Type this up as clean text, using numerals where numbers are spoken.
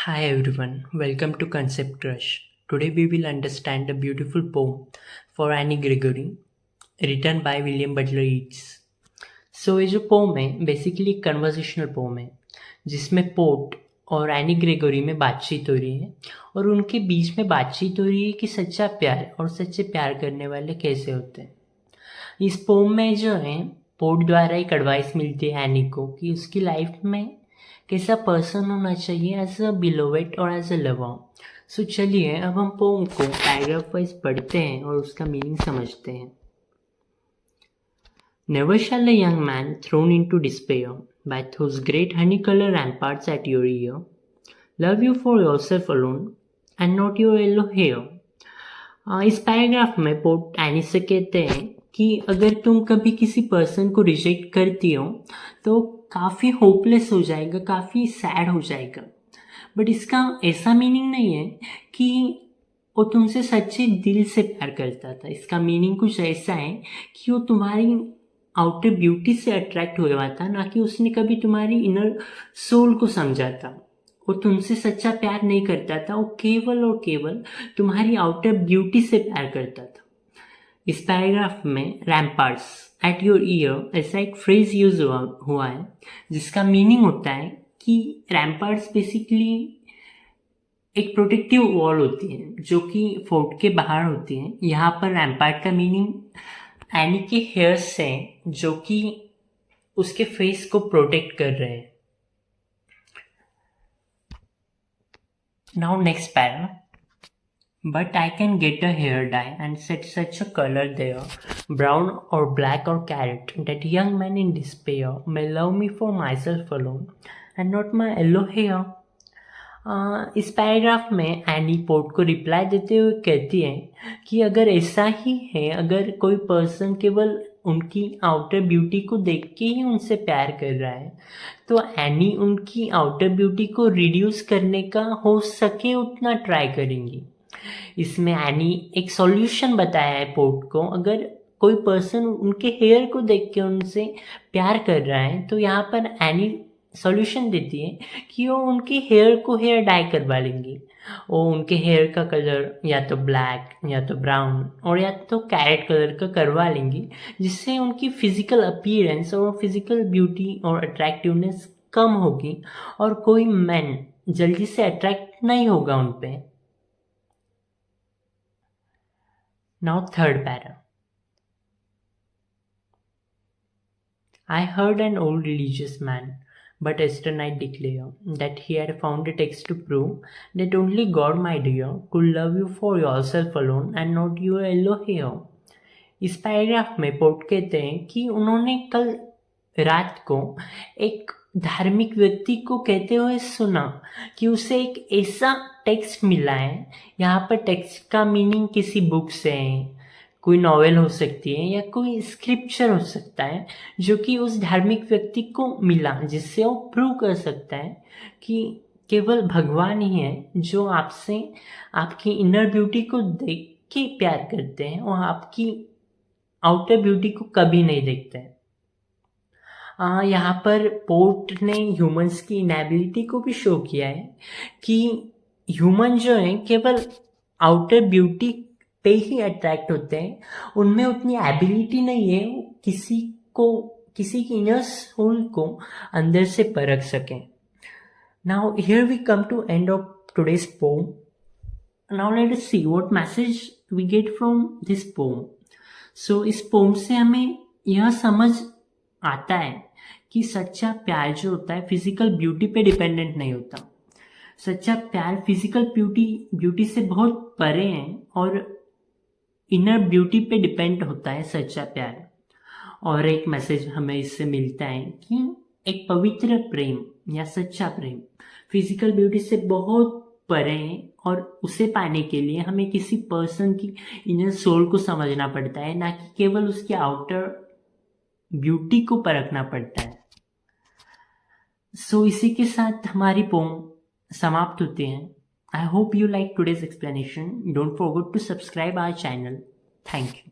Hi everyone, welcome to Concept Crush. Today we will understand a beautiful poem for Annie Gregory written by William Butler Yeats. ये जो pome है basically एक conversational pome है जिसमें pot और any Gregory में बातचीत हो रही है और उनके बीच में बातचीत हो रही है कि सच्चा प्यार और सच्चे प्यार करने वाले कैसे होते हैं। इस पोम में जो है पोट द्वारा एक एडवाइस मिलती है एनी को कि उसकी लाइफ में कैसा पर्सन होना चाहिए एज अ बिलोवेड और एज अ लवर। सो चलिए अब हम पोम को पैराग्राफ वाइज पढ़ते हैं और उसका मीनिंग समझते हैं। Never shall a young man thrown into despair by those great honey-colored ramparts at your ear love you for yourself alone and not your yellow hair। इस पैराग्राफ में pot any से कहते हैं कि अगर तुम कभी किसी पर्सन को रिजेक्ट करती हो तो काफ़ी होपलेस हो जाएगा, काफ़ी सैड हो जाएगा, बट इसका ऐसा मीनिंग नहीं है कि वो तुमसे सच्चे दिल से प्यार करता था। इसका मीनिंग कुछ ऐसा है कि वो तुम्हारी आउटर ब्यूटी से अट्रैक्ट हुआ था, ना कि उसने कभी तुम्हारी इनर सोल को समझा था। वो तुमसे सच्चा प्यार नहीं करता था, वो केवल और केवल तुम्हारी आउटर ब्यूटी से प्यार करता था। इस पैराग्राफ में रैम्पार्ट्स एट योर ईयर ऐसा एक फ्रेज यूज हुआ है जिसका मीनिंग होता है कि रैम्पार्ट्स बेसिकली एक प्रोटेक्टिव वॉल होती है जो कि फोर्ट के बाहर होती है। यहाँ पर रैम्पार्ट का मीनिंग एनी के हेयर्स से जो कि उसके फेस को प्रोटेक्ट कर रहे हैं। Now next para, but I can get a hair dye and set such a color there, brown or black or carrot, that young men in despair may love me for myself alone and not my yellow hair। इस paragraph में any port को reply देते हुए कहती है कि अगर ऐसा ही है, अगर कोई पर्सन केवल उनकी आउटर ब्यूटी को देख के ही उनसे प्यार कर रहा है तो एनी उनकी आउटर ब्यूटी को रिड्यूस करने का हो सके उतना ट्राई करेंगी। इसमें एनी एक सॉल्यूशन बताया है पोर्ट को। अगर कोई पर्सन उनके हेयर को देख के उनसे प्यार कर रहा है तो यहाँ पर एनी सॉल्यूशन देती है कि वो उनके हेयर को हेयर डाई करवा लेंगी। वो उनके हेयर का कलर या तो ब्लैक या तो ब्राउन और या तो कैरेट कलर का करवा लेंगी, जिससे उनकी फिजिकल अपीयरेंस और फिजिकल ब्यूटी और अट्रैक्टिवनेस कम होगी और कोई मैन जल्दी से अट्रैक्ट नहीं होगा उन पे। Now third para. I heard an old religious man but yesternight declare that he had found a text to prove that only God, my dear, could love you for yourself alone and not your yellow hair। इस paragraph में port कहते हैं कि उन्होंने कल रात को एक धार्मिक व्यक्ति को कहते हुए सुना कि उसे एक ऐसा टेक्स्ट मिला है। यहाँ पर टेक्स्ट का मीनिंग किसी बुक से है, कोई नॉवेल हो सकती है या कोई स्क्रिप्चर हो सकता है जो कि उस धार्मिक व्यक्ति को मिला, जिससे वो प्रूव कर सकता है कि केवल भगवान ही है जो आपसे आपकी इनर ब्यूटी को देख के प्यार करते हैं और आपकी आउटर ब्यूटी को कभी नहीं देखते हैं। यहाँ पर पोर्ट ने ह्यूमंस की इनएबिलिटी को भी शो किया है कि ह्यूमन जो है केवल आउटर ब्यूटी पे ही अट्रैक्ट होते हैं, उनमें उतनी एबिलिटी नहीं है किसी की इनर सोल को अंदर से परख सकें। Now here we come to end of today's poem. Now let us see what message we get from this poem. So इस पोम से हमें यह समझ आता है कि सच्चा प्यार जो होता है फिजिकल ब्यूटी पे डिपेंडेंट नहीं होता। सच्चा प्यार फिजिकल ब्यूटी से बहुत परे है और इनर ब्यूटी पे डिपेंड होता है सच्चा प्यार। और एक मैसेज हमें इससे मिलता है कि एक पवित्र प्रेम या सच्चा प्रेम फिजिकल ब्यूटी से बहुत परे है और उसे पाने के लिए हमें किसी पर्सन की इनर सोल को समझना पड़ता है, ना कि केवल उसकी आउटर ब्यूटी को परखना पड़ता है। सो इसी के साथ हमारी पोम समाप्त होती है। I hope you like today's explanation. Don't forget to subscribe our channel. Thank you.